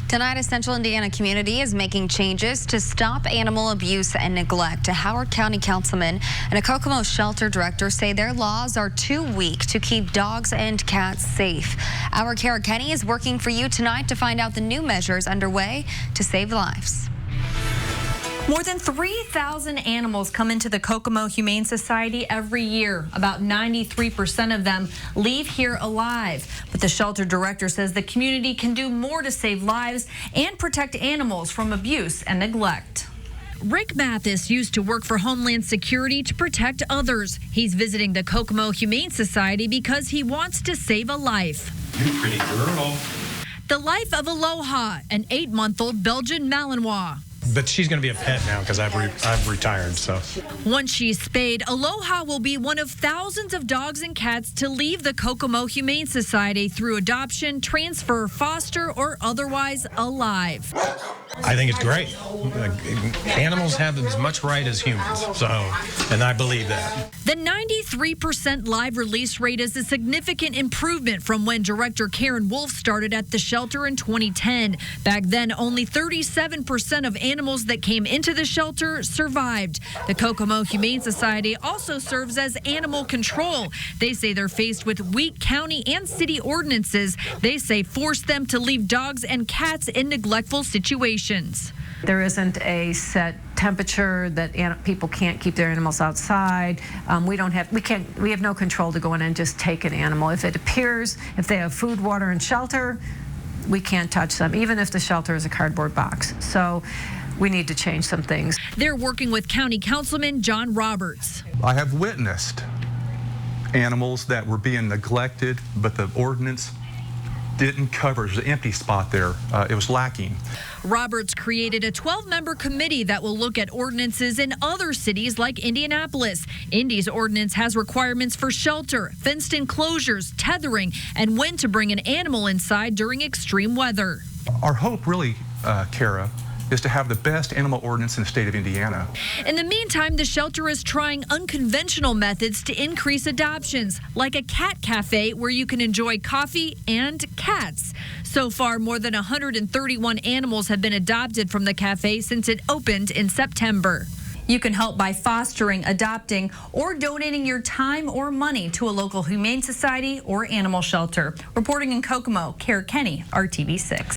Tonight, a Central Indiana community is making changes to stop animal abuse and neglect. A Howard County councilman and a Kokomo shelter director say their laws are too weak to keep dogs and cats safe. Our Kara Kenny is working for you tonight to find out the new measures underway to save lives. More than 3,000 animals come into the Kokomo Humane Society every year. About 93% of them leave here alive. But the shelter director says the community can do more to save lives and protect animals from abuse and neglect. Rick Mathis used to work for Homeland Security to protect others. He's visiting the Kokomo Humane Society because he wants to save a life. You're a pretty girl. The life of Aloha, an 8-month-old Belgian Malinois. But she's going to be a pet now because I've retired. So once she's spayed, Aloha will be one of thousands of dogs and cats to leave the Kokomo Humane Society through adoption, transfer, foster, or otherwise alive. I think it's great. Animals have as much right as humans. And I believe that. The 93% live release rate is a significant improvement from when Director Karen Wolf started at the shelter in 2010. Back then, only 37% of animals that came into the shelter survived. The Kokomo Humane Society also serves as animal control. They say they're faced with weak county and city ordinances. They say force them to leave dogs and cats in neglectful situations. There isn't a set temperature that people can't keep their animals outside. We have no control to go in and just take an animal. If it appears, if they have food, water, and shelter, we can't touch them, even if the shelter is a cardboard box. So we need to change some things. They're working with County Councilman John Roberts. I have witnessed animals that were being neglected, but the ordinance didn't cover. There's an empty spot there. It was lacking. Roberts created a 12-member committee that will look at ordinances in other cities like Indianapolis. Indy's ordinance has requirements for shelter, fenced enclosures, tethering, and when to bring an animal inside during extreme weather. Our hope really, Kara, is to have the best animal ordinance in the state of Indiana. In the meantime, the shelter is trying unconventional methods to increase adoptions, like a cat cafe where you can enjoy coffee and cats. So far, more than 131 animals have been adopted from the cafe since it opened in September. You can help by fostering, adopting, or donating your time or money to a local humane society or animal shelter. Reporting in Kokomo, Kara Kenny, RTV6.